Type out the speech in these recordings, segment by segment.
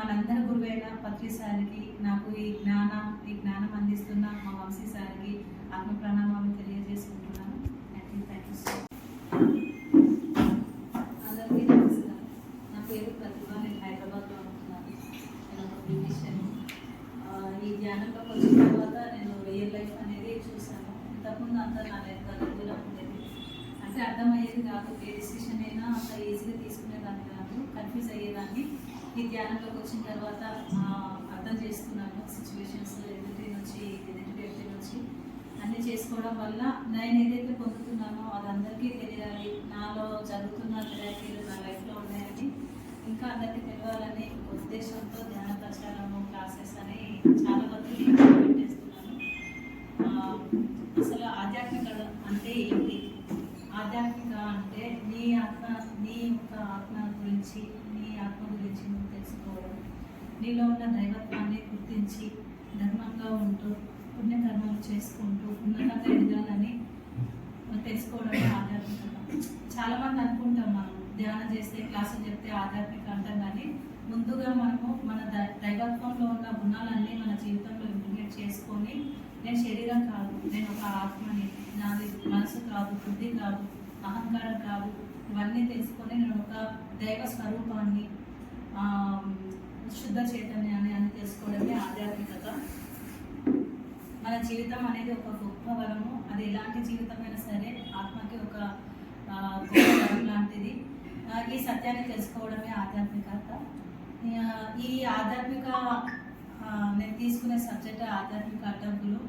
మనందరి గురువైన పత్రి సార్కి, నాకు ఈ జ్ఞానం అందిస్తున్న మా వంశీ సార్కి ఆత్మ ప్రణామాలు తెలియజేసుకుంటున్నాను. థ్యాంక్ యూ సో అందరికీ నమస్కారం. నా పేరు ప్రతిభ. నేను హైదరాబాద్లో ఉంటున్నాను. నేను ఒక బ్యూటిషియన్. ఈ ధ్యానంలోకి వచ్చిన తర్వాత నేను రియల్ లైఫ్ అనేది చూశాను. ఇంతకుముందు అంతా నా లైఫ్ దగ్గరగా ఉండేది. అంటే అర్థమయ్యేది కాదు. ఏ డిసిషన్ అయినా అంత ఈజీగా తీసుకునేదాన్ని కాదు, కన్ఫ్యూజ్ అయ్యేదాన్ని. ఈ ధ్యానంలోకి వచ్చిన తర్వాత అర్థం చేస్తున్నాను. సిచ్యువేషన్స్ ఎదుటి వ్యక్తి నుంచి అన్నీ చేసుకోవడం వల్ల నేను ఏదైతే పొందుతున్నానో అది అందరికీ తెలియాలి. నాలో జరుగుతున్న థెరపీలు నా లైఫ్లో ఉన్నాయని ఇంకా అందరికీ తెలియాలని ఉద్దేశంతో ధ్యాన ప్రచారము క్లాసెస్ అని చాలా మంది పెట్టేస్తున్నాను. అసలు ఆధ్యాత్మిక అంటే ఏంటి? ఆధ్యాత్మిక అంటే నీ యొక్క ఆత్మ గురించి, నీ ఆత్మ గురించి నువ్వు తెలుసుకోవడం, నీలో ఉన్న దైవత్వాన్ని గుర్తించి ధర్మంగా ఉంటూ పుణ్యకర్మలు చేసుకుంటూ ఉన్నతంగా ఎదగాలని తెలుసుకోవడమే ఆధ్యాత్మికత. చాలామంది అనుకుంటాం మనం ధ్యానం చేస్తే, క్లాసులు చెప్తే ఆధ్యాత్మిక అంటాం, కానీ ముందుగా మనము మన దైవత్వంలో ఉన్న గుణాలన్నీ మన జీవితంలో ఇంప్లిమెంట్ చేసుకొని, నేను శరీరం కాదు, నేను ఒక ఆత్మని, నాది మనసు కాదు, బుద్ధి కాదు, అహంకారం కాదు, ఇవన్నీ తెలుసుకొని నేను ఒక దైవ స్వరూపాన్ని, శుద్ధ చైతన్యాన్ని అని తెలుసుకోవడమే ఆధ్యాత్మికత. మన జీవితం అనేది ఒక గొప్ప వరము. అది ఎలాంటి జీవితమైనా సరే ఆత్మకి ఒక గొప్ప వరం లాంటిది. ఈ సత్యాన్ని తెలుసుకోవడమే ఆధ్యాత్మికత. ఈ ఆధ్యాత్మిక నేను తీసుకునే సబ్జెక్ట్ ఆధ్యాత్మిక అడ్డంకులు.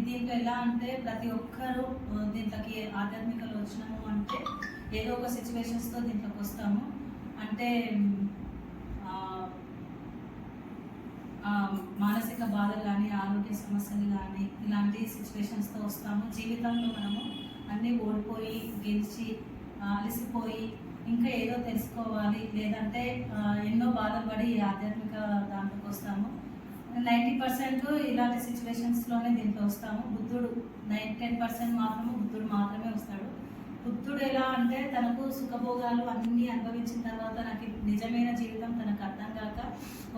దీంట్లో ఎలా అంటే ప్రతి ఒక్కరూ దీంట్లోకి ఆధ్యాత్మికలో వచ్చినాము అంటే ఏదో ఒక సిచ్యువేషన్స్తో దీంట్లోకి వస్తాము. అంటే మానసిక బాధలు కానీ, ఆరోగ్య సమస్యలు కానీ, ఇలాంటి సిచ్యువేషన్స్తో వస్తాము. జీవితంలో మనము అన్నీ ఓడిపోయి, గెలిచి, అలసిపోయి ఇంకా ఏదో తెలుసుకోవాలి, లేదంటే ఎన్నో బాధలు పడి ఆధ్యాత్మిక దాంట్లోకి వస్తాము. 90% ఇలాంటి సిచ్యువేషన్స్లోనే దీంట్లో వస్తాము. బుద్ధుడు 10% బుద్ధుడు మాత్రమే వస్తాడు. బుద్ధుడు ఎలా అంటే తనకు సుఖభోగాలు అన్నీ అనుభవించిన తర్వాత నాకు నిజమైన జీవితం తనకు అర్థం కాక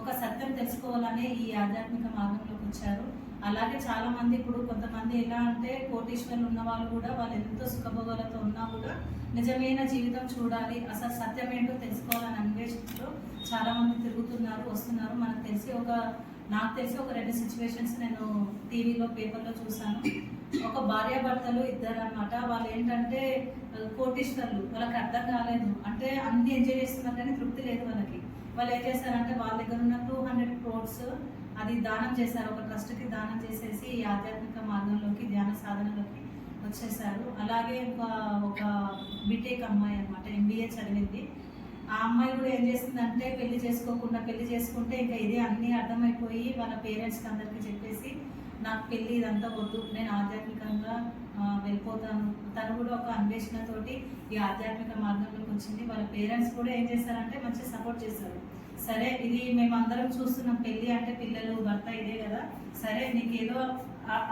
ఒక సత్యం తెలుసుకోవాలని ఈ ఆధ్యాత్మిక మార్గంలోకి వచ్చారు. అలాగే చాలామంది ఇప్పుడు కొంతమంది ఎలా అంటే కోటీశ్వరులు ఉన్న వాళ్ళు కూడా వాళ్ళు ఎంతో సుఖభోగాలతో ఉన్నా కూడా నిజమైన జీవితం చూడాలి, అసలు సత్యం ఏంటో తెలుసుకోవాలని అన్వేషిస్తూ చాలామంది తిరుగుతున్నారు, వస్తున్నారు. నాకు తెలిసి ఒక 2 సిచ్యువేషన్స్ నేను టీవీలో, పేపర్లో చూసాను. ఒక భార్యాభర్తలు ఇద్దరు అనమాట. వాళ్ళు ఏంటంటే కోటీశ్వరులు, వాళ్ళకి అర్థం కాలేదు. అంటే అన్ని ఎంజాయ్ చేస్తున్నారు కానీ తృప్తి లేదు వాళ్ళకి. వాళ్ళు ఏం చేశారంటే వాళ్ళ దగ్గర ఉన్న 200 crores అది దానం చేశారు. ఒక ట్రస్ట్కి దానం చేసేసి ఈ ఆధ్యాత్మిక మార్గంలోకి, ధ్యాన సాధనలోకి వచ్చేసారు. అలాగే ఒక బీటెక్ అమ్మాయి అనమాట, MBA చదివింది. ఆ అమ్మాయి కూడా ఏం చేస్తుందంటే పెళ్లి చేసుకుంటే ఇంకా ఇదే అన్నీ అర్థమైపోయి వాళ్ళ పేరెంట్స్కి అందరికీ చెప్పేసి నాకు పెళ్ళి ఇదంతా వద్దు, నేను ఆధ్యాత్మికంగా వెళ్ళిపోతాను. తను కూడా ఒక అన్వేషణతోటి ఈ ఆధ్యాత్మిక మార్గంలోకి వచ్చింది. వాళ్ళ పేరెంట్స్ కూడా ఏం చేశారంటే మంచిగా సపోర్ట్ చేశారు. సరే, ఇది మేమందరం చూస్తున్నాం, పెళ్ళి అంటే పిల్లలు, భర్త ఇదే కదా, సరే నీకేదో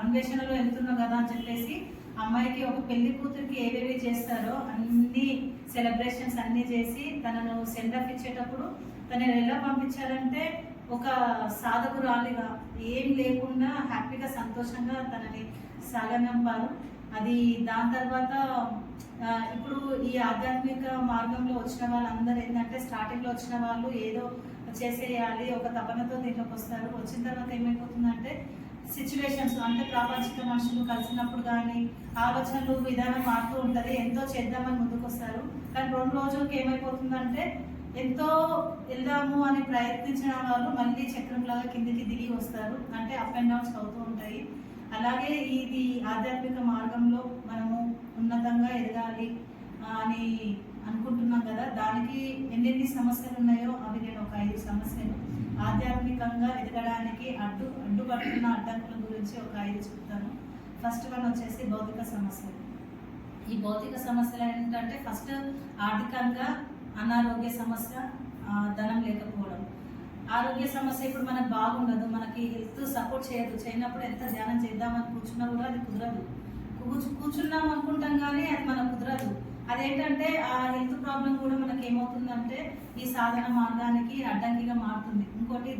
అన్వేషణలో వెళ్తున్నావు కదా అని చెప్పేసి అమ్మాయికి ఒక పెళ్లి కూతురికి ఏవేవి చేస్తారో అన్ని సెలబ్రేషన్స్ అన్నీ చేసి తనను సెండ్ ఆఫ్ ఇచ్చేటప్పుడు తనని ఎలా పంపించారంటే ఒక సాధకురాలిగా ఏం లేకుండా హ్యాపీగా సంతోషంగా తనని సాగనంపారు. అది దాని తర్వాత ఇప్పుడు ఈ ఆధ్యాత్మిక మార్గంలో వచ్చిన వాళ్ళందరూ ఏంటంటే స్టార్టింగ్లో వచ్చిన వాళ్ళు ఏదో చేసేయాలి ఒక తపనతో దీంట్లోకి వస్తారు. వచ్చిన తర్వాత ఏమైపోతుందంటే సిచ్యువేషన్స్ అంటే ప్రాపంచిక మనుషులు కలిసినప్పుడు కానీ ఆలోచనలు విధానం మారుతూ ఉంటుంది. ఎంతో చేద్దామని ముందుకు వస్తారు, కానీ 2 రోజులకి ఏమైపోతుందంటే ఎంతో వెళ్దాము అని ప్రయత్నించిన వాళ్ళు మళ్ళీ చక్రంలాగా కిందికి దిగి వస్తారు. అంటే అప్ అండ్ డౌన్స్ అవుతూ ఉంటాయి. అలాగే ఇది ఆధ్యాత్మిక మార్గంలో మనము ఉన్నతంగా ఎదగాలి అని అనుకుంటున్నాం కదా, దానికి ఎన్ని సమస్యలు ఉన్నాయో అవి నేను ఒక 5 సమస్యలు ఆధ్యాత్మికంగా ఎదగడానికి అడ్డుపడుతున్న అడ్డంకుల గురించి ఒక 5 చెప్తాను. ఫస్ట్ వన్ వచ్చేసి భౌతిక సమస్యలు. ఈ భౌతిక సమస్యలు ఏంటంటే ఫస్ట్ ఆర్థికంగా అనారోగ్య సమస్య, ధనం లేకపోవడం. ఆరోగ్య సమస్య ఇప్పుడు మనకు బాగుండదు, మనకి హెల్త్ సపోర్ట్ చేయనప్పుడు ఎంత ధ్యానం చేద్దామని కూర్చున్నా కూడా అది కుదరదు. కూర్చున్నాం అనుకుంటాం కానీ అది మనకు కుదరదు. అదేంటంటే ఆ హెల్త్ ప్రాబ్లం కూడా మనకి ఏమవుతుందంటే ఈ సాధన మార్గానికి అడ్డంకిగా మారుతుంది. ఇంకోటి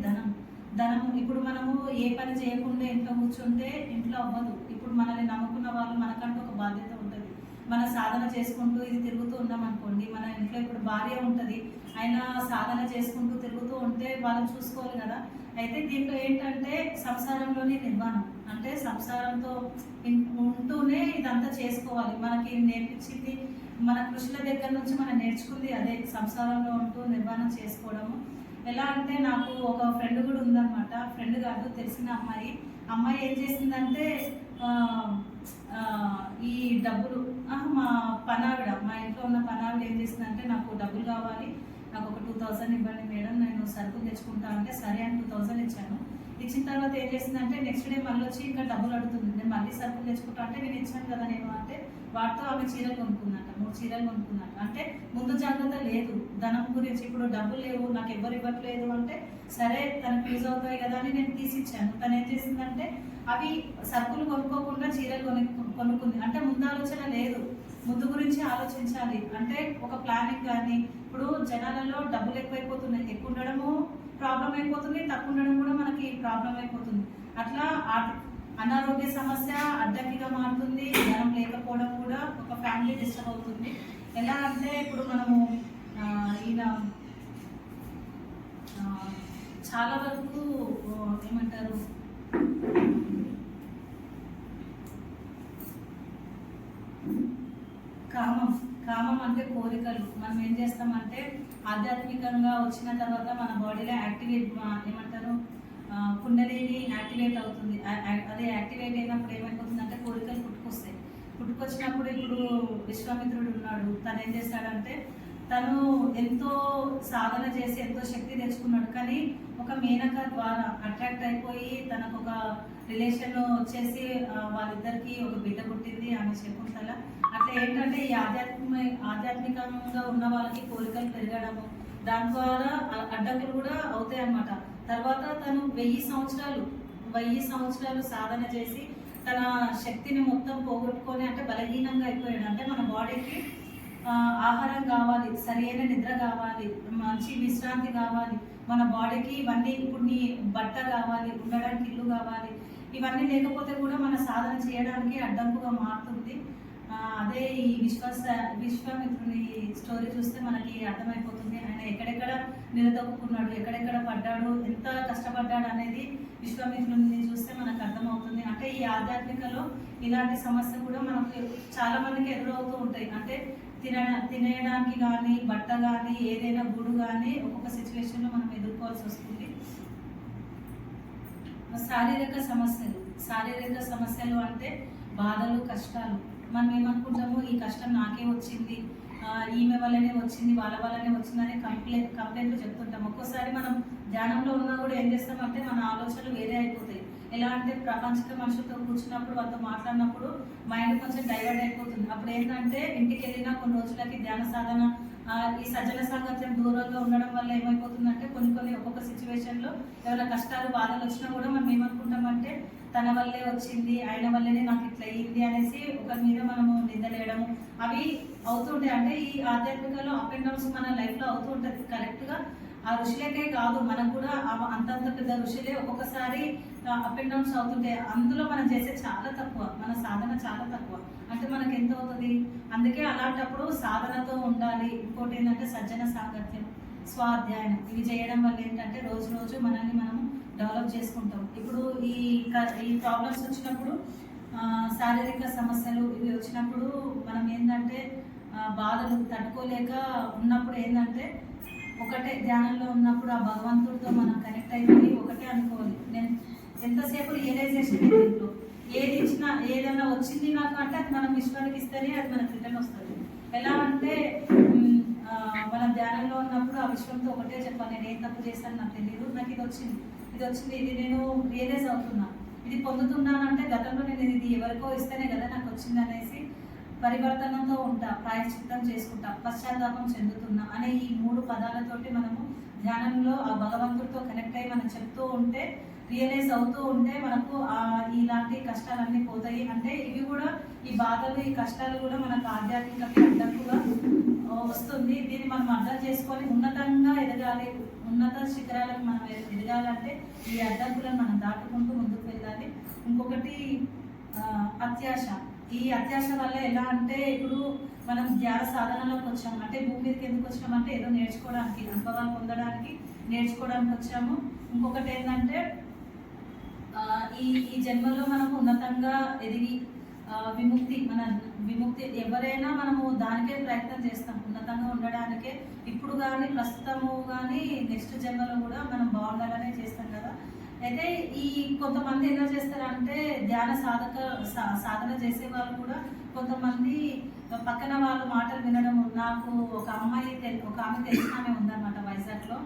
ధనం ఇప్పుడు మనము ఏ పని చేయకుండా ఇంట్లో కూర్చుంటే ఇంట్లో అవ్వదు. ఇప్పుడు మనల్ని నమ్ముకున్న వాళ్ళు మనకంటూ ఒక బాధ్యత ఉంటుంది. మన సాధన చేసుకుంటూ ఇది తిరుగుతూ ఉన్నాం అనుకోండి, మన ఇంట్లో ఇప్పుడు భార్య ఉంటుంది, ఆయన సాధన చేసుకుంటూ తిరుగుతూ ఉంటే వాళ్ళని చూసుకోవాలి కదా. అయితే దీంట్లో ఏంటంటే సంసారంలోనే నిర్మాణం, అంటే సంసారంతో ఉంటూనే ఇదంతా చేసుకోవాలి. మనకి నేర్పించింది మన కృషుల దగ్గర నుంచి మనం నేర్చుకుంది అదే, సంసారంలో ఉంటూ నిర్మాణం చేసుకోవడము. ఎలా అంటే నాకు ఒక ఫ్రెండ్ కూడా ఉందన్నమాట, ఫ్రెండ్ కాదు తెలిసిన అమ్మాయి. అమ్మాయి ఏం చేసిందంటే ఈ డబ్బులు మా పనావిడ, మా ఇంట్లో ఉన్న పనావిడ ఏం చేసిందంటే నాకు డబ్బులు కావాలి, నాకు ఒక 2000 ఇవ్వండి మేడం, నేను సరుకులు తెచ్చుకుంటా అంటే సరే అని 2000 ఇచ్చాను. ఇచ్చిన తర్వాత ఏం చేసిందంటే నెక్స్ట్ డే మళ్ళీ వచ్చి ఇంకా డబ్బులు అడుగుతుంది, నేను మళ్ళీ సరుకులు తెచ్చుకుంటా అంటే నేను ఇచ్చాను కదా నేను అంటే, వాటితో ఆమె చీరలు కొనుక్కుందంట, 3 చీరలు కొనుక్కుందంట. అంటే ముందు జాగ్రత్త లేదు ధనం గురించి. ఇప్పుడు డబ్బులు లేవు, నాకు ఎవరు ఇవ్వట్లేదు అంటే సరే తనకు యూజ్ అవుతాయి కదా అని నేను తీసిచ్చాను. తను ఏం చేసిందంటే అవి సరుకులు కొనుక్కోకుండా చీరలు కొనుక్కుంది. అంటే ముందు ఆలోచన లేదు, ముందు గురించి ఆలోచించాలి. అంటే ఒక ప్లానింగ్ కానీ, ఇప్పుడు జనాలలో డబ్బులు ఎక్కువైపోతున్నాయి, ఎక్కువ ఉండడము ప్రాబ్లం అయిపోతుంది, తక్కువ ఉండడం కూడా మనకి ప్రాబ్లం అయిపోతుంది. అట్లా అనారోగ్య సమస్య అడ్డంకిగా మారుతుంది, ధనం లేకపోవడం కూడా ఒక ఫ్యామిలీ డిస్టర్బ్ అవుతుంది. ఎలా అంటే ఇప్పుడు మనము ఈయన చాలా వరకు ఏమంటారు కామం అంటే కోరికలు. మనం ఏం చేస్తామంటే ఆధ్యాత్మికంగా వచ్చిన తర్వాత మన బాడీలో యాక్టివేట్ ఏమంటారు కుండలిని యాక్టివేట్ అవుతుంది. అదే యాక్టివేట్ అయినప్పుడు ఏమైపోతుంది అంటే కోరికలు పుట్టుకొచ్చినప్పుడు ఇప్పుడు విశ్వామిత్రుడు ఉన్నాడు, తను ఏం చేస్తాడంటే తను ఎంతో సాధన చేసి ఎంతో శక్తి తెచ్చుకున్నాడు, కానీ ఒక మేనక ద్వారా అట్రాక్ట్ అయిపోయి తనకు ఒక రిలేషన్ వచ్చేసి వాళ్ళిద్దరికి ఒక బిడ్డ పుట్టింది, ఆమె శకుంతల. అట్లా ఏంటంటే ఈ ఆధ్యాత్మికంగా ఉన్న వాళ్ళకి కోరికలు పెరగడము, దాని ద్వారా అడ్డంకులు కూడా అవుతాయి అన్నమాట. తర్వాత తను 1000 సంవత్సరాలు సాధన చేసి తన శక్తిని మొత్తం పోగొట్టుకొని, అంటే బలహీనంగా అయిపోయాడు. అంటే మన బాడీకి ఆహారం కావాలి, సరైన నిద్ర కావాలి, మంచి విశ్రాంతి కావాలి, మన బాడీకి ఇవన్నీ, ఇప్పుడు నీ బట్ట కావాలి, ఉండడానికి ఇల్లు కావాలి, ఇవన్నీ లేకపోతే కూడా మన సాధన చేయడానికి అడ్డంకుగా మారుతుంది. అదే ఈ విశ్వామిత్రుని స్టోరీ చూస్తే మనకి అర్థమైపోతుంది, ఆయన ఎక్కడెక్కడ నిలదొక్కున్నాడు, ఎక్కడెక్కడ పడ్డాడు, ఎంత కష్టపడ్డాడు అనేది విశ్వామిత్రుని చూస్తే మనకు అర్థమవుతుంది. అంటే ఈ ఆధ్యాత్మికలో ఇలాంటి సమస్య కూడా మనకు చాలా మందికి ఎదురవుతూ ఉంటాయి. అంటే తినేయడానికి కానీ, బట్ట కానీ, ఏదైనా గుడు కానీ ఒక్కొక్క సిచ్యువేషన్లో మనం ఎదుర్కోవాల్సి వస్తుంది. శారీరక సమస్యలు అంటే బాధలు, కష్టాలు. మనం ఏమనుకుంటాము, ఈ కష్టం నాకే వచ్చింది, ఈమె వల్లనే వచ్చింది, వాళ్ళ వల్లనే వచ్చిందని కంప్లైంట్లు చెప్తుంటాం. ఒక్కోసారి మనం ధ్యానంలో ఉన్నా కూడా ఏం చేస్తామంటే మన ఆలోచనలు వేరే అయిపోతాయి. ఎలా అంటే ప్రపంచక మనుషులతో కూర్చున్నప్పుడు, వాళ్ళతో మాట్లాడినప్పుడు మైండ్ కొంచెం డైవర్ట్ అయిపోతుంది. అప్పుడు ఏంటంటే ఇంటికి వెళ్ళినా కొన్ని రోజులకి ధ్యాన సాధన, ఈ సజ్జన సాంగత్యం దూరంగా ఉండడం వల్ల ఏమైపోతుందంటే కొన్ని ఒక్కొక్క సిచ్యువేషన్లో ఏమైనా కష్టాలు, బాధలు వచ్చినా కూడా మనం ఏమనుకుంటామంటే తన వల్లే వచ్చింది, ఆయన వల్లనే నాకు ఇట్లా అయ్యింది అనేసి ఒకరి మీద మనము నిందలేయడము అవి అవుతుంటాయి. అంటే ఈ ఆధ్యాత్మికలో అప్ అండ్ డౌన్స్ మన లైఫ్లో అవుతూ ఉంటుంది. కరెక్ట్గా ఆ ఋషులకే కాదు, మనకు కూడా అంతంత పెద్ద ఋషులే ఒక్కొక్కసారి అప్ అండ్ డౌన్స్ అవుతుంటాయి. అందులో మనం చేసే చాలా తక్కువ, మన సాధన చాలా తక్కువ. అంటే మనకి ఎంత అవుతుంది. అందుకే అలాంటప్పుడు సాధనతో ఉండాలి. ఇంకోటి ఏంటంటే సజ్జన సాంగత్యం, స్వాధ్యాయనం, ఇవి చేయడం వల్ల ఏంటంటే రోజు రోజు మనల్ని మనము డెవలప్ చేసుకుంటాం. ఇప్పుడు ఈ ప్రాబ్లమ్స్ వచ్చినప్పుడు, శారీరక సమస్యలు ఇవి వచ్చినప్పుడు మనం ఏంటంటే బాధలు తట్టుకోలేక ఉన్నప్పుడు ఏంటంటే ఒకటే ధ్యానంలో ఉన్నప్పుడు ఆ భగవంతుడితో మనం కనెక్ట్ అయిపోయి ఒకటే అనుకోవాలి, నేను ఎంతసేపు రియలైజేషన్ దీంట్లో ఏది ఇచ్చినా, ఏదైనా వచ్చింది నాకు అంటే అది మనం విశ్వానికి ఇస్తేనే అది మనకు రిటర్న్ వస్తుంది. ఎలా అంటే మనం ధ్యానంలో ఉన్నప్పుడు ఆ విశ్వంతో ఒకటే చెప్పాలి, నేను ఏం తప్పు చేశాను నాకు తెలియదు, నాకు ఇది వచ్చింది, ఇది నేను రియలైజ్ అవుతున్నా, ఇది పొందుతున్నానంటే గతంలో నేను ఇది ఎవరికో ఇస్తేనే కదా నాకు వచ్చింది అనేసి పరివర్తనంతో ఉంటా, ప్రాయశ్చిత్తం చేసుకుంటా, పశ్చాత్తాపం చెందుతున్నా అనే ఈ 3 పదాలతోటి మనము ధ్యానంలో ఆ భగవంతుడితో కనెక్ట్ అయ్యి మనం చెప్తూ ఉంటే, రియలైజ్ అవుతూ ఉంటే మనకు ఇలాంటి కష్టాలన్నీ పోతాయి. అంటే ఇవి కూడా, ఈ బాధలు, ఈ కష్టాలు కూడా మనకు ఆధ్యాత్మిక అడ్డంకుగా వస్తుంది. దీన్ని మనం అర్థం చేసుకొని ఉన్నతంగా ఎదగాలి, ఉన్నత శిఖరాలకు మనం ఎదగాలంటే ఈ అడ్డంకులను మనం దాటుకుంటూ ముందుకు వెళ్ళాలి. ఇంకొకటి అత్యాశ. ఈ అత్యాశ వల్ల ఎలా అంటే ఇప్పుడు మనం ధ్యాన సాధనలోకి వచ్చాము, అంటే భూమి మీదకి ఎందుకు వచ్చామంటే ఏదో నేర్చుకోవడానికి, అనుభవాలు పొందడానికి, నేర్చుకోవడానికి వచ్చాము. ఇంకొకటి ఏంటంటే ఈ జన్మలో మనము ఉన్నతంగా ఎదిగి విముక్తి ఎవరైనా మనము దానికే ప్రయత్నం చేస్తాం, ఉన్నతంగా ఉండడానికే. ఇప్పుడు కానీ ప్రస్తుతము కానీ నెక్స్ట్ జన్మలో కూడా మనం బాగుండాలనే చేస్తాం కదా. అయితే ఈ కొంతమంది ఎలా చేస్తారంటే ధ్యాన సాధన చేసే వాళ్ళు కూడా కొంతమంది పక్కన వాళ్ళ మాటలు వినడం. నాకు ఒక ఆమె తెలిసిన ఆమె ఉందన్నమాట వైజాగ్లో.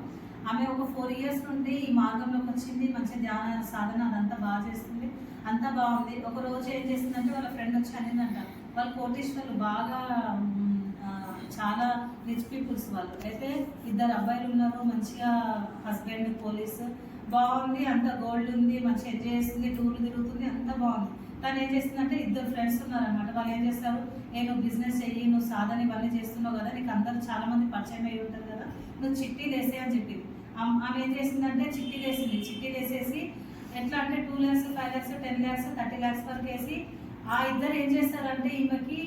ఆమె ఒక 4 years నుండి ఈ మార్గంలోకి వచ్చింది, మంచి ధ్యాన సాధన అదంతా బాగా చేస్తుంది, అంతా బాగుంది. ఒక రోజు ఏం చేస్తుందంటే వాళ్ళ ఫ్రెండ్ వచ్చి అనిందంట, వాళ్ళు కోటీశ్వర్లు, బాగా చాలా రిచ్ పీపుల్స్ వాళ్ళు. అయితే 2 అబ్బాయిలు ఉన్నారు, మంచిగా హస్బెండ్ పోలీసు, బాగుంది, అంత గోల్డ్ ఉంది, మంచిగా ఎంజాయ్ చేస్తుంది, టూర్లు తిరుగుతుంది, అంతా బాగుంది. తను ఏం చేస్తుందంటే 2 ఫ్రెండ్స్ ఉన్నారనమాట. వాళ్ళు ఏం చేస్తారు, నువ్వు బిజినెస్ చెయ్యి, నువ్వు సాధన ఇవన్నీ చేస్తున్నావు కదా, నీకు అందరూ చాలా మంది పరిచయం అయ్యి ఉంటారు కదా, నువ్వు చిట్టీలు వేసే అని చెప్పింది. ఆమె ఏం చేసిందంటే చిట్టీలు వేసేసి ఎట్లా అంటే 2 lakhs, 5 lakhs, 10 lakhs, 30 lakhs వరకు వేసి ఆ ఇద్దరు ఏం చేస్తారంటే ఈమెకి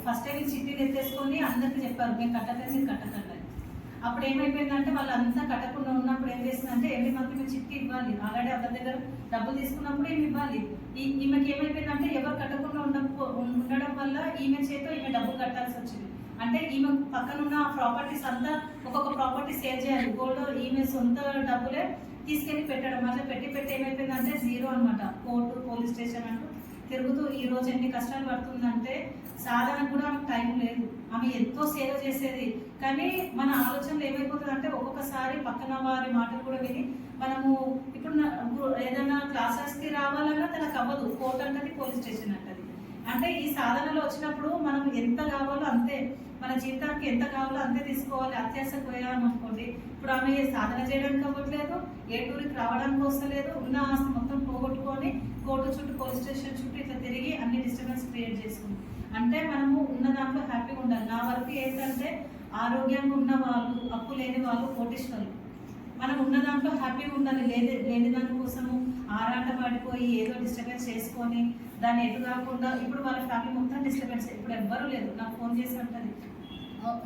ఫస్ట్ టైం చిట్టీలు ఎత్తేసుకొని అందరికి చెప్పారు, మేము కట్టకండి, మీరు కట్టకండి. అప్పుడు ఏమైపోయిందంటే వాళ్ళంతా కట్టకుండా ఉన్నప్పుడు ఏం చేసిందంటే ఎవ్రీ మంత్ మేము చిట్టి ఇవ్వాలి, ఆల్రెడీ అందరి దగ్గర డబ్బులు తీసుకున్నప్పుడు ఏమి ఇవ్వాలి. ఈమెకి ఏమైపోయిందంటే ఎవరు కట్టకుండా ఉండడం వల్ల ఈమె చేత ఈమె డబ్బులు కట్టాల్సి వచ్చింది. అంటే ఈమె పక్కనున్న ప్రాపర్టీస్ అంతా ఒక్కొక్క ప్రాపర్టీ సేల్ చేయాలి, గోల్డ్ ఈమె సొంత డబ్బులే తీసుకెళ్ళి పెట్టడం. అట్లా పెట్టి ఏమైపోయిందంటే జీరో అనమాట. కోర్టు, పోలీస్ స్టేషన్ అంటూ తిరుగుతూ ఈ రోజు ఎన్ని కష్టాలు పడుతుందంటే సాధనకు కూడా ఆమెకు టైం లేదు. ఆమె ఎంతో సేవ చేసేది, కానీ మన ఆలోచనలు ఏమైపోతుంది అంటే ఒక్కొక్కసారి పక్కన వారి మాటలు కూడా విని మనము ఇప్పుడు ఏదైనా క్లాసెస్కి రావాలన్నా తనకు అవ్వదు, కోర్టు అంటది, పోలీస్ స్టేషన్ అంటది. అంటే ఈ సాధనలో వచ్చినప్పుడు మనం ఎంత కావాలో అంతే, మన జీవితానికి ఎంత కావాలో అంతే తీసుకోవాలి. అత్యాశకు పోయామనుకోండి, ఇప్పుడు ఆమె సాధన చేయడానికి అవ్వట్లేదు, ఏ టూరికి రావడానికి వస్తలేదు, ఉన్న ఆస్తి మొత్తం పోగొట్టుకొని కోర్టు చుట్టూ, పోలీస్ స్టేషన్ చుట్టూ ఇట్లా తిరిగి అన్ని డిస్టర్బెన్స్ క్రియేట్ చేసుకుంది. అంటే మనము ఉన్న దాంట్లో హ్యాపీగా ఉండాలి. నా వరకు ఏంటంటే ఆరోగ్యంగా ఉన్న వాళ్ళు, అప్పు లేని వాళ్ళు కోటీశ్వరులు. మనం ఉన్న దాంట్లో హ్యాపీగా ఉండాలి, లేని దానికోసము ఆరాట పడిపోయి ఏదో డిస్టర్బెన్స్ చేసుకొని దాన్ని ఎటు కాకుండా. ఇప్పుడు వాళ్ళ ఫ్యామిలీ మొత్తం డిస్టర్బెన్స్, ఇప్పుడు ఎవ్వరూ లేదు. నాకు ఫోన్ చేసి ఉంటుంది,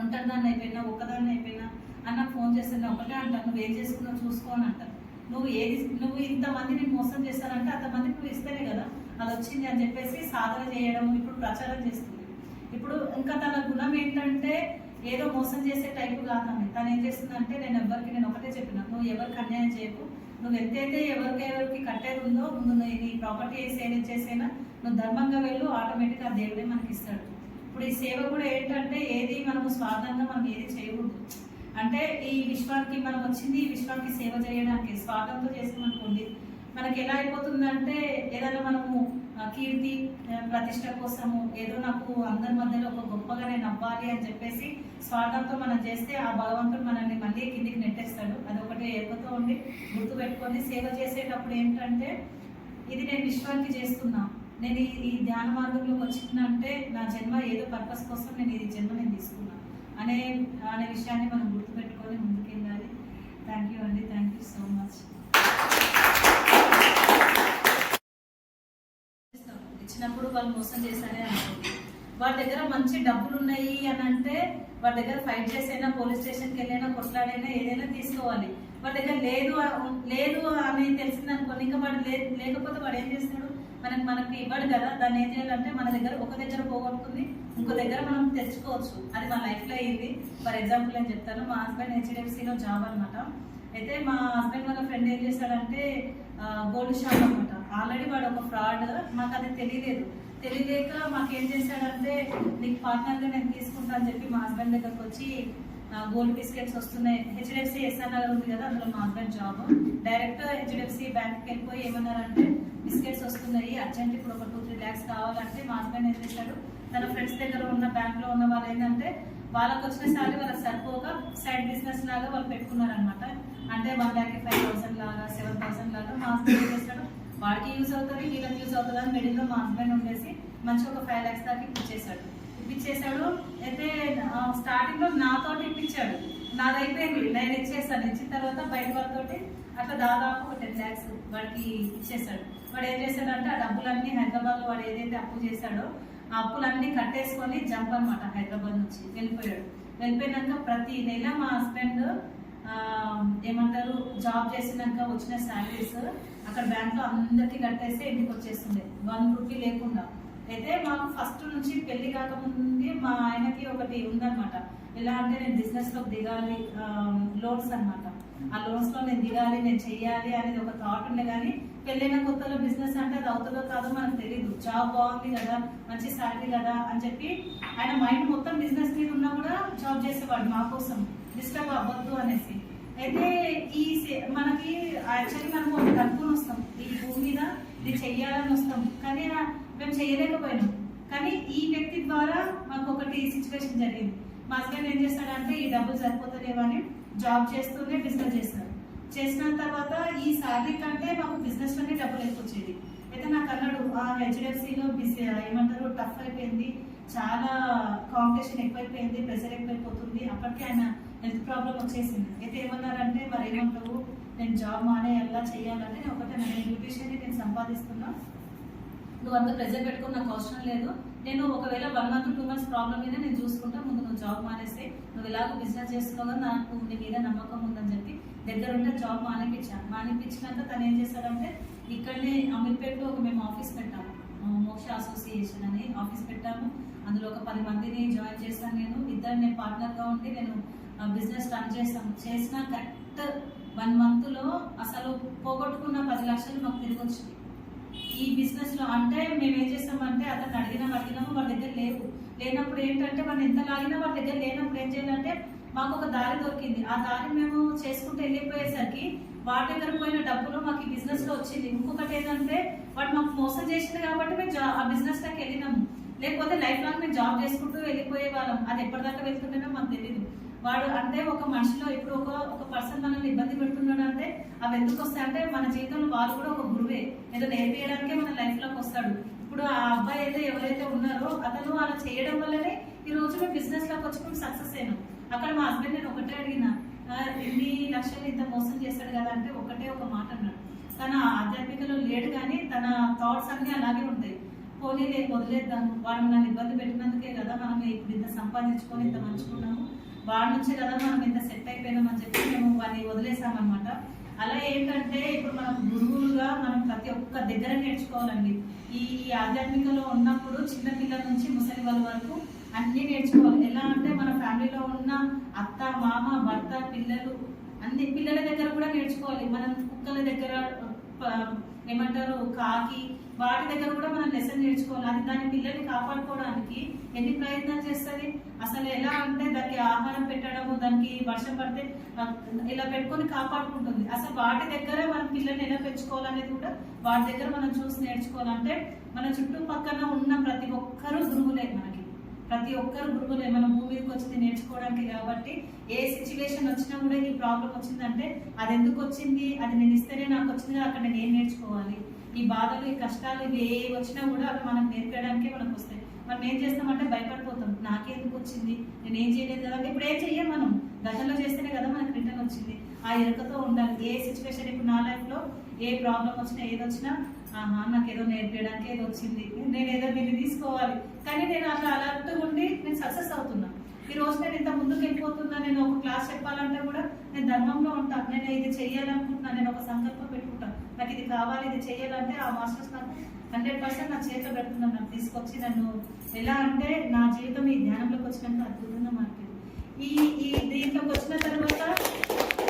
ఒంటరిదాన్ని అయిపోయినా, ఒక్కదాన్ని అయిపోయినా అని నాకు ఫోన్ చేస్తున్నా, ఒకటే అంటాను, నువ్వు ఏం చేసుకున్నావు చూసుకోని అంటాను. నువ్వు ఇంతమంది నేను మోసం చేస్తానంటే అంతమందికి నువ్వు ఇస్తేనే కదా అది వచ్చింది అని చెప్పేసి సాధన చేయడం, ఇప్పుడు ప్రచారం చేస్తుంది. ఇప్పుడు ఇంకా తన గుణం ఏంటంటే ఏదో మోసం చేసే టైపు కాదని. తను ఏం చేస్తుందంటే నేను ఒకటే చెప్పిన, నువ్వు ఎవరికి అన్యాయం చేయకు, నువ్వు ఎంతైతే ఎవరికి కట్టేది ఉందో ముందు నీ ప్రాపర్టీ సేల్ చేసేనా నువ్వు ధర్మంగా వెళ్ళు, ఆటోమేటిక్గా ఆ దేవుడే మనకి ఇస్తాడు. ఇప్పుడు ఈ సేవ కూడా ఏంటంటే ఏది మనము స్వార్థంగా మనం ఏది చేయకూడదు. అంటే ఈ విశ్వానికి మనం వచ్చింది, ఈ విశ్వానికి సేవ చేయడానికి. స్వార్థంతో చేసామనుకోండి మనకి ఎలా అయిపోతుందంటే ఏదైనా మనము కీర్తి ప్రతిష్ట కోసము ఏదో నాకు అందరి మధ్యలో ఒక గొప్పగా నేను అవ్వాలి అని చెప్పేసి స్వార్థంతో మనం చేస్తే ఆ భగవంతుడు మనల్ని మళ్ళీ కిందికి నెట్టేస్తాడు. అదొకటి ఎప్పుతో ఉండి గుర్తుపెట్టుకొని సేవ చేసేటప్పుడు ఏంటంటే ఇది నేను విశ్వానికి చేస్తున్నా, నేను ఈ ధ్యాన మార్గంలోకి వచ్చిందంటే నా జన్మ ఏదో పర్పస్ కోసం నేను తీసుకున్నా అనే విషయాన్ని మనం గుర్తుపెట్టుకొని ముందుకెళ్ళాలి. థ్యాంక్ యూ అండి, థ్యాంక్ యూ సో మచ్. ఇచ్చినప్పుడు వాళ్ళు మోసం చేశారే అనుకోండి, వాళ్ళ దగ్గర మంచి డబ్బులు ఉన్నాయి అని అంటే వాళ్ళ దగ్గర ఫైట్ చేసైనా, పోలీస్ స్టేషన్కి వెళ్ళైనా, కొట్లాడైనా, ఏదైనా తీసుకోవాలి. వాళ్ళ దగ్గర లేదు అని తెలిసింది అనుకోండి, ఇంకా వాడు లేకపోతే వాడు ఏం చేస్తాడు, మనకి ఇవ్వడు కదా. దాన్ని ఏం చేయాలంటే మన దగ్గర ఒక దగ్గర పోగొట్టుకుంది ఇంకో దగ్గర మనం తెచ్చుకోవచ్చు. అది మా లైఫ్లో అయ్యింది. ఫర్ ఎగ్జాంపుల్ నేను చెప్తాను, మా హస్బెండ్ HDFCలో జాబ్ అనమాట. అయితే మా హస్బెండ్ వాళ్ళ ఫ్రెండ్ ఏం చేశాడంటే గోల్డ్ షాప్ అనమాట. ఆల్రెడీ వాడు ఒక ఫ్రాడ్, మాకు అది తెలియలేక మాకేం చేశాడంటే నీకు పార్ట్నర్గా నేను తీసుకుంటా అని చెప్పి మా హస్బెండ్ దగ్గరకు వచ్చి గోల్డ్ బిస్కెట్స్ వస్తున్నాయి, HDFC SR నగర్ ఉంది కదా, అందులో మా హస్బెండ్ జాబ్. డైరెక్ట్ HDFC బ్యాంక్కి వెళ్ళిపోయి ఏమన్నారంటే బిస్కెట్స్ వస్తున్నాయి అర్జెంట్, ఇప్పుడు ఒక 2-3 lakhs కావాలంటే మా హస్బెండ్ ఏం చేశాడు, తన ఫ్రెండ్స్ దగ్గర ఉన్న బ్యాంక్లో ఉన్న వాళ్ళు ఏంటంటే వాళ్ళకి వచ్చిన శాలరీ వాళ్ళకి సరిపోక సైడ్ బిజినెస్ లాగా వాళ్ళు పెట్టుకున్నారనమాట. అంటే 1,05,000 లాగా, 7,000 లాగా. మా హస్బెండ్ ఏం చేశాడు, వాడికి యూజ్ అవుతుంది, వీళ్ళకి యూజ్ అవుతుంది అని మిడిల్లో మా హస్బెండ్ ఉండేసి మంచి ఒక 5 lakhs దాకా ఇచ్చేసాడు. ఇప్పించేశాడు. అయితే స్టార్టింగ్ లో నాతో ఇప్పించాడు, నాది అయిపోయింది, నేను ఇచ్చేసాను. ఇచ్చిన తర్వాత బయట వాళ్ళతోటి అట్లా దాదాపు ఒక 10 lakhs వాడికి ఇచ్చేసాడు. వాడు ఏం చేశాడంటే ఆ డబ్బులన్నీ హైదరాబాద్ లో వాడు ఏదైతే అప్పు చేశాడో ఆ అప్పులన్నీ కట్టేసుకొని జంప్ అనమాట హైదరాబాద్ నుంచి వెళ్ళిపోయాడు. వెళ్ళిపోయినాక ప్రతి నెల మా హస్బెండ్ ఏమంటారు జాబ్ చేసినాక వచ్చిన శాలరీస్ అక్కడ బ్యాంక్ లో అందరికి కట్టేస్తే ఇంటికి వచ్చేస్తుండే 1 రూపీ లేకుండా. అయితే మాకు ఫస్ట్ నుంచి పెళ్లి కాకముందు మా ఆయనకి ఒకటి ఉందన్నమాట, ఎలా అంటే నేను బిజినెస్ లో దిగాలి, లోన్స్ అనమాట. ఆ లోన్స్ లో నేను దిగాలి, నేను చెయ్యాలి అనేది ఒక థాట్ ఉండే. కానీ పెళ్ళైన కొత్తలో బిజినెస్ అంటే అది అవుతుందో కాదో మనకు తెలియదు. జాబ్ బాగుంది కదా, మంచి శాలరీ కదా అని చెప్పి ఆయన మైండ్ మొత్తం బిజినెస్ మీద ఉన్నా కూడా జాబ్ చేసేవాడు మా కోసం, డిస్టర్బ్ అవ్వద్దు అనేసి. అయితే ఈ మనకి యాక్చువల్లీ మనం ఒకటి అనుకుని వస్తాం, ఈ భూమి మీద ఇది చెయ్యాలని వస్తాం, కానీ మేము చేయలేకపోయినాం. కానీ ఈ వ్యక్తి ద్వారా మాకు ఒకటి సిచ్యువేషన్ జరిగింది. మా హస్బెండ్ ఏం చేస్తాడంటే ఈ డబ్బులు సరిపోతలేవని జాబ్ చేస్తూనే బిజినెస్ చేస్తాడు. చేసిన తర్వాత ఈ శాలరీ కంటే మాకు బిజినెస్ లోనే డబ్బులు ఎక్కువ వచ్చేది. అయితే నాకు అన్నాడు, ఆ హెచ్డిఎఫ్సిలో ఏమంటారు టఫ్ అయిపోయింది, చాలా కాంపిటీషన్ ఎక్కువైపోయింది, ప్రెషర్ ఎక్కువైపోతుంది. అప్పటికే ఆయన హెల్త్ ప్రాబ్లం వచ్చేసింది. అయితే ఏమన్నారంటే మరి ఏమంటావు, నేను జాబ్ మానే ఎలా చేయాలంటే నేను ఒకటే, నేను బ్యూటిషియన్ నేను సంపాదిస్తున్నా, నువ్వు అంత ప్రెజర్ పెట్టుకుని నాకు అవసరం లేదు, నేను ఒకవేళ 1 month 2 months ప్రాబ్లం మీద నేను చూసుకుంటా, ముందు నువ్వు జాబ్ మానేస్తే నువ్వు ఎలాగో బిజినెస్ చేస్తున్నావు కదా, నాకు నీ మీద నమ్మకం ఉందని చెప్పి దగ్గర ఉంటే జాబ్ మానిపించినాక తను ఏం చేశాడంటే ఇక్కడనే అమీర్పేటలో మేము ఆఫీస్ పెట్టాము, మోక్ష అసోసియేషన్ అని ఆఫీస్ పెట్టాము. అందులో ఒక 10 మందిని జాయిన్ చేశాను. నేను పార్ట్నర్గా ఉండి నేను బిజినెస్ రన్ చేస్తాను. చేసిన కరెక్ట్ 1 month లో అసలు పోగొట్టుకున్న 10 లక్షలు మాకు తిరిగి వచ్చింది ఈ బిజినెస్ లో. అంటే మేము ఏం చేస్తామంటే అతను అడిగినాము వాళ్ళ దగ్గర లేనప్పుడు ఏంటంటే మనం ఎంత లాగినా వాళ్ళ దగ్గర లేనప్పుడు ఏం చేయాలంటే మాకు ఒక దారి దొరికింది. ఆ దారి మేము చేసుకుంటూ వెళ్ళిపోయేసరికి వాటి దగ్గర పోయిన డబ్బులు మాకు ఈ బిజినెస్ లో వచ్చింది. ఇంకొకటి ఏంటంటే వాడు మాకు మోసం చేసింది కాబట్టి మేము ఆ బిజినెస్ లోకి వెళ్ళినాము. లేకపోతే లైఫ్ లాంగ్ మేము జాబ్ చేసుకుంటూ వెళ్ళిపోయే వాళ్ళం. అది ఎప్పటిదాకా వెళ్తుంటేనో మాకు తెలియదు. వాడు అంటే ఒక మనిషిలో ఇప్పుడు ఒక పర్సన్ మనల్ని ఇబ్బంది పెడుతున్నాడు అంటే అవి ఎందుకు వస్తాయి అంటే మన జీవితంలో వాళ్ళు కూడా ఒక గురువే, ఏదో నేర్పించడానికే మన లైఫ్ లోకి వస్తాడు. ఇప్పుడు ఆ అబ్బాయి అయితే ఎవరైతే ఉన్నారో అతను అలా చేయడం వల్లనే ఈ రోజు మేము బిజినెస్ లోకి వచ్చి మేము సక్సెస్ అయినాం. అక్కడ మా హస్బెండ్ నేను ఒకటే అడిగిన, ఎన్ని లక్షలు ఇంత మోసం చేస్తాడు కదా అంటే ఒకటే ఒక మాట అన్నాడు, తన ఆధ్యాత్మికలో లేడు కానీ తన థాట్స్ అన్ని అలాగే ఉంటాయి. పోనీ లేదు వదిలేద్దాం, వాడు నన్ను ఇబ్బంది పెట్టినందుకే కదా మనం ఇప్పుడు ఇంత సంపాదించుకొని ఇంత మంచుకున్నాము, వాడి నుంచే కదా మనం ఇంత సెట్ అయిపోయినాం అని చెప్పి మేము వాడిని వదిలేసామన్నమాట. అలా ఏంటంటే ఇప్పుడు మనం గురువులుగా మనం ప్రతి ఒక్క దగ్గర నేర్చుకోవాలండి. ఈ ఆధ్యాత్మికలో ఉన్నప్పుడు చిన్న పిల్లల నుంచి ముసలి వాళ్ళ వరకు అన్ని నేర్చుకోవాలి. ఎలా అంటే మన ఫ్యామిలీలో ఉన్న అత్త మామ భర్త పిల్లలు అన్ని పిల్లల దగ్గర కూడా నేర్చుకోవాలి. మనం కుక్కల దగ్గర ఏమంటారు కాకి వాటి దగ్గర కూడా మనం లెసన్ నేర్చుకోవాలి. అది దాని పిల్లల్ని కాపాడుకోవడానికి ఎన్ని ప్రయత్నాలు చేస్తుంది. అసలు ఎలా అంటే దానికి ఆహారం పెట్టడము, దానికి వర్షం పడితే ఇలా పెట్టుకొని కాపాడుకుంటుంది. అసలు వాటి దగ్గర మనం పిల్లల్ని ఎలా పెంచుకోవాలనేది కూడా వాటి దగ్గర మనం చూసి నేర్చుకోవాలంటే మన చుట్టుపక్కల ఉన్న ప్రతి ఒక్కరూ గురువులే. మనకి ప్రతి ఒక్కరు గురువులే. మనం భూమి మీదకి వచ్చింది నేర్చుకోవడానికి కాబట్టి ఏ సిచ్యువేషన్ వచ్చినా కూడా ఈ ప్రాబ్లం వచ్చిందంటే అది ఎందుకు వచ్చింది, అది నేను ఇస్తేనే నాకు వచ్చింది, అక్కడ నేను ఏం నేర్చుకోవాలి, ఈ బాధలు ఈ కష్టాలు ఇవి ఏ వచ్చినా కూడా అవి మనకు నేర్పడానికే మనకు వస్తాయి. మనం ఏం చేస్తామంటే భయపడిపోతాం, నాకెందుకు వచ్చింది, నేను ఏం చేయలేదు కదా. ఇప్పుడు ఏం చెయ్యం, మనం గతంలో చేస్తేనే కదా మనకు రిటర్న్ వచ్చింది. ఆ ఎరుకతో ఉండాలి. ఏ సిచ్యువేషన్ ఇప్పుడు నా లైఫ్లో ఏ ప్రాబ్లం వచ్చినా ఏది వచ్చినా నాకు ఏదో నేర్పించడానికి ఏదో వచ్చింది, నేను ఏదో దీన్ని తీసుకోవాలి. కానీ నేను అట్లా అలర్ట్గా ఉండి నేను సక్సెస్ అవుతున్నా. ఈ రోజు నేను ఇంత ముందుకు వెళ్ళిపోతున్నా. నేను ఒక క్లాస్ చెప్పాలంటే కూడా నేను ధర్మంలో ఉంటాను. నేను ఇది చెయ్యాలనుకుంటున్నాను, నేను ఒక సంకల్పం పెట్టుకుంటాను, నాకు ఇది కావాలి, ఇది చెయ్యాలంటే ఆ మాస్టర్స్ నాకు 100% నా చేతిలో పెడుతున్నాను. నాకు తీసుకొచ్చి నన్ను ఎలా అంటే నా జీవితం ఈ ధ్యానంలోకి వచ్చినాక అద్భుతంగా మారిపోయింది. ఈ దీంట్లోకి వచ్చిన తర్వాత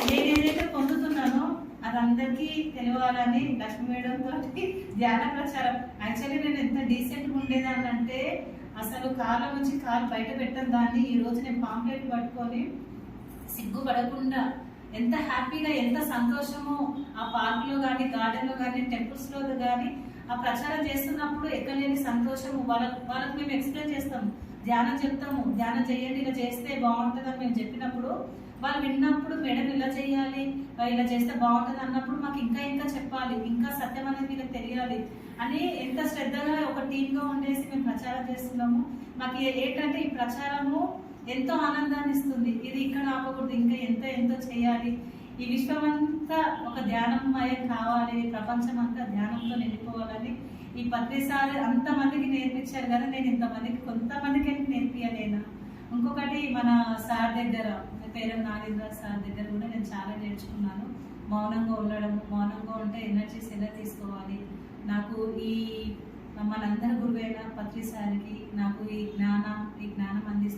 నేను ఏదైతే పొందుతున్నానో అది అందరికీ తెలియాలని లక్ష్మీ మేడం తోటి ధ్యాన ప్రచారం. యాక్చువల్లీ నేను ఎంత డీసెంట్గా ఉండేదాన్ని అంటే అసలు కాళ్ళ నుంచి కాలు బయట పెట్టని దాన్ని ఈ రోజు నేను పాంప్లెట్ పట్టుకొని సిగ్గుపడకుండా ఎంత హ్యాపీగా ఎంత సంతోషమో ఆ పార్క్లో కానీ గార్డెన్లో కానీ టెంపుల్స్లో కానీ ఆ ప్రచారం చేస్తున్నప్పుడు ఎక్కలేని సంతోషము. వాళ్ళకు మేము ఎక్స్ప్లెయిన్ చేస్తాము, ధ్యానం చెప్తాము, ధ్యానం చేయండి, ఇలా చేస్తే బాగుంటుందని మేము చెప్పినప్పుడు వాళ్ళు విన్నప్పుడు మేడం ఇలా చేయాలి, ఇలా చేస్తే బాగుంటుంది అన్నప్పుడు మాకు ఇంకా ఇంకా చెప్పాలి, ఇంకా సత్యం అనేది వీళ్ళకి తెలియాలి అని ఎంత శ్రద్ధగా ఒక టీమ్గా ఉండేసి మేము ప్రచారం చేస్తున్నాము. మాకు ఏంటంటే ఈ ప్రచారము ఎంతో ఆనందాన్ని ఇస్తుంది. ఇది ఇక్కడ ఆపకూడదు, ఇంకా ఎంతో చేయాలి. ఈ విశ్వమంతా ఒక ధ్యానమయం కావాలి, ప్రపంచం అంతా ధ్యానంతో నిండిపోవాలని ఈ పత్రిసారి అంతమందికి నేర్పించారు కదా, నేను ఇంతమందికి కొంతమందికి నేర్పియలేనా. ఇంకొకటి మన సార్ దగ్గర, పేరు నాగేంద్ర సార్ దగ్గర కూడా నేను చాలా నేర్చుకున్నాను. మౌనంగా ఉండడం, మౌనంగా ఉంటే ఎనర్జీస్ ఎలా తీసుకోవాలి. నాకు ఈ మనందరి గురువైన పత్రిసారికి నాకు ఈ జ్ఞానం అందిస్తూ